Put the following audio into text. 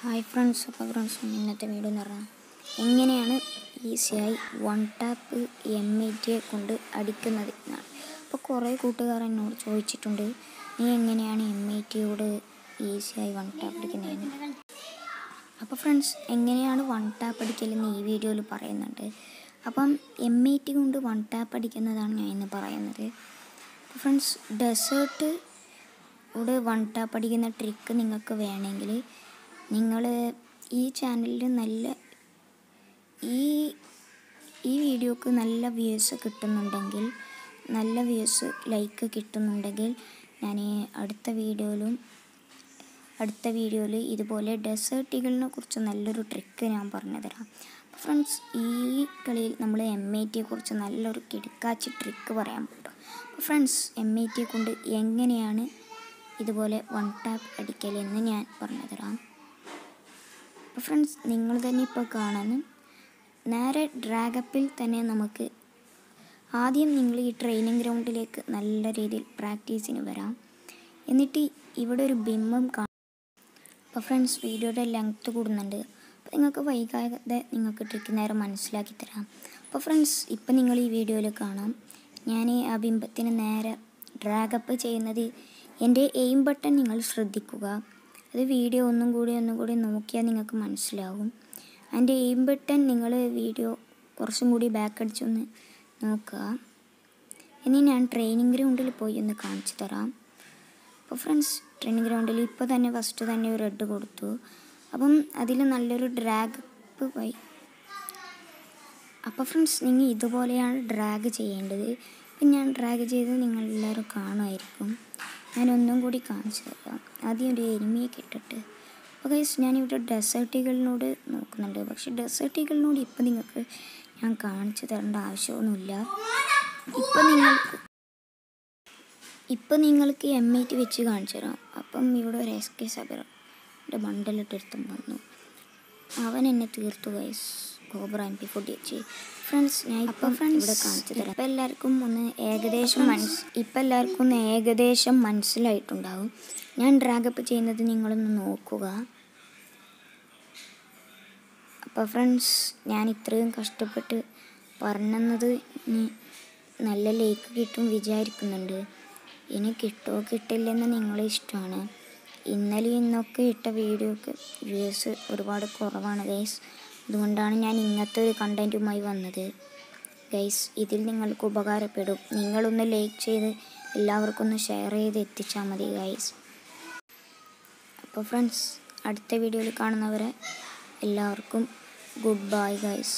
Hi friends, അപ്പോൾ ഇന്നത്തെ video എന്ന് പറഞ്ഞാൽ എങ്ങനെയാണ് ഈസിയായി വൺ ടാപ്പ് M80 കൊണ്ട് അടിക്കുന്നത് എന്നാണ്. അപ്പോൾ കുറേ കൂട്ടുകാർ എന്നോട് ചോദിച്ചിട്ടുണ്ട്, നീ എങ്ങനെയാണ് M80യോട് ഈസിയായി വൺ ടാപ്പ് അടിക്കുന്നതെന്ന്. അപ്പോൾ ഫ്രണ്ട്സ്, എങ്ങനെയാണ് വൺ ടാപ്പ് അടിക്കലെന്ന് ഈ വീഡിയോയിൽ പറയുന്നുണ്ട്. അപ്പം M80 കൊണ്ട് വൺ ടാപ്പ് അടിക്കുന്നതാണ് ഞാൻ ഇന്ന് പറയുന്നത്. അപ്പോൾ ഫ്രണ്ട്സ്, ഡെസേർട്ട് ഇവിടെ വൺ ടാപ്പ് അടിക്കുന്ന ട്രിക്ക് നിങ്ങൾക്ക് വേണമെങ്കിൽ നിങ്ങൾ ഈ ചാനലിൽ ഈ വീഡിയോക്ക് നല്ല വ്യൂസ് കിട്ടുന്നുണ്ടെങ്കിൽ, നല്ല വ്യൂസ് ലൈക്ക് കിട്ടുന്നുണ്ടെങ്കിൽ ഞാൻ അടുത്ത വീഡിയോയിൽ ഇതുപോലെ ഡെസേർട്ടുകളിനെ കുറിച്ച് നല്ലൊരു ട്രിക്ക് ഞാൻ പറഞ്ഞു തരാം. അപ്പോൾ ഫ്രണ്ട്സ്, ഈ കളിയിൽ നമ്മൾ M80 കുറിച്ച് നല്ലൊരു കിടക്കാച്ചി ട്രിക്ക് പറയാൻ പറ്റും. അപ്പോൾ ഫ്രണ്ട്സ്, M80 കൊണ്ട് എങ്ങനെയാണ് ഇതുപോലെ വൺ ടാപ്പ് അടിക്കലെന്ന് ഞാൻ പറഞ്ഞു തരാം. അപ്പോൾ ഫ്രണ്ട്സ്, നിങ്ങൾ തന്നെ ഇപ്പോൾ കാണുന്ന നേരെ ഡ്രാഗപ്പിൽ തന്നെ നമുക്ക് ആദ്യം നിങ്ങൾ ഈ ട്രെയിനിങ് ഗ്രൗണ്ടിലേക്ക് നല്ല രീതിയിൽ പ്രാക്ടീസിന് വരാം. എന്നിട്ട് ഇവിടെ ഒരു ബിംബം കാണാം. അപ്പോൾ ഫ്രണ്ട്സ്, വീഡിയോയുടെ ലെങ്ത്ത് കൂടുന്നുണ്ട്. അപ്പോൾ നിങ്ങൾക്ക് വൈകാതെ നിങ്ങൾക്ക് ട്രിക്ക് നേരെ മനസ്സിലാക്കി തരാം. അപ്പോൾ ഫ്രണ്ട്സ്, ഇപ്പോൾ നിങ്ങൾ ഈ വീഡിയോയിൽ കാണാം, ഞാൻ ആ ബിംബത്തിന് നേരെ ഡ്രാഗപ്പ് ചെയ്യുന്നത്. എൻ്റെ എയിം ബട്ടൺ നിങ്ങൾ ശ്രദ്ധിക്കുക. അത് വീഡിയോ ഒന്നും കൂടി നോക്കിയാൽ നിങ്ങൾക്ക് മനസ്സിലാവും. എൻ്റെ എയിം ബട്ടൺ നിങ്ങൾ വീഡിയോ കുറച്ചും കൂടി ബാക്ക് അടിച്ചൊന്ന് നോക്കുക. ഇനി ഞാൻ ട്രെയിനിങ് ഗ്രൗണ്ടിൽ പോയി ഒന്ന് കാണിച്ചു തരാം. അപ്പോൾ ഫ്രണ്ട്സ്, ട്രെയിനിങ് ഗ്രൗണ്ടിൽ ഇപ്പോൾ തന്നെ ഫസ്റ്റ് തന്നെ ഒരു റെഡ് കൊടുത്തു. അപ്പം അതിൽ നല്ലൊരു ഡ്രാഗപ്പ് പോയി. അപ്പോൾ ഫ്രണ്ട്സ്, നിങ്ങൾ ഇതുപോലെയാണ് ഡ്രാഗ് ചെയ്യേണ്ടത്. ഇപ്പം ഞാൻ ഡ്രാഗ് ചെയ്ത് നിങ്ങളെല്ലാവരും കാണുമായിരിക്കും. ഞാനൊന്നും കൂടി കാണിച്ചു തരാം. ആദ്യം ഒരു എനിമിയെ കിട്ടിട്ട്. അപ്പോൾ ഗൈസ്, ഞാനിവിടെ ഡെസേർട്ടുകളിനോട് നോക്കുന്നുണ്ട്. പക്ഷേ ഡെസേർട്ടുകളിനോട് ഇപ്പം നിങ്ങൾക്ക് ഞാൻ കാണിച്ചു തരേണ്ട ആവശ്യമൊന്നുമില്ല. ഇപ്പം നിങ്ങൾക്ക് M80 വെച്ച് കാണിച്ചു തരാം. അപ്പം ഇവിടെ ഒരു SK സബറിൻ്റെ ബണ്ടലിട്ടെടുത്തും വന്നു. അവൻ എന്നെ തീർത്തു ഗൈസ്. കോബ്ര MP40 വെച്ച്. ഫ്രണ്ട്സ്, ഞാൻ ഇപ്പം ഇവിടെ കാണിച്ചു തരാം. ഇപ്പം എല്ലാവർക്കും ഏകദേശം മനസ്സിലായിട്ടുണ്ടാവും. ഞാൻ ഡ്രാഗപ്പ് ചെയ്യുന്നത് നിങ്ങളൊന്ന് നോക്കുക. അപ്പോൾ ഫ്രണ്ട്സ്, ഞാൻ ഇത്രയും കഷ്ടപ്പെട്ട് പറഞ്ഞത് നല്ല ലൈക്ക് കിട്ടും വിചാരിക്കുന്നുണ്ട്. ഇനി കിട്ടുമോ കിട്ടില്ലെന്ന് നിങ്ങളെ ഇഷ്ടമാണ്. ഇന്നൊക്കെ ഇട്ട വീഡിയോക്ക് വ്യൂസ് ഒരുപാട് കുറവാണ് ഗൈസ്. അതുകൊണ്ടാണ് ഞാൻ ഇങ്ങനത്തെ ഒരു കണ്ടൻറ്റുമായി വന്നത്. ഗൈസ്, ഇതിൽ നിങ്ങൾക്ക് ഉപകാരപ്പെടും. നിങ്ങളൊന്ന് ലൈക്ക് ചെയ്ത് എല്ലാവർക്കും ഒന്ന് ഷെയർ ചെയ്ത് എത്തിച്ചാൽ മതി ഗൈസ്. അപ്പോൾ ഫ്രണ്ട്സ്, അടുത്ത വീഡിയോയിൽ കാണുന്നവരെ എല്ലാവർക്കും ഗുഡ് ബൈ ഗൈസ്.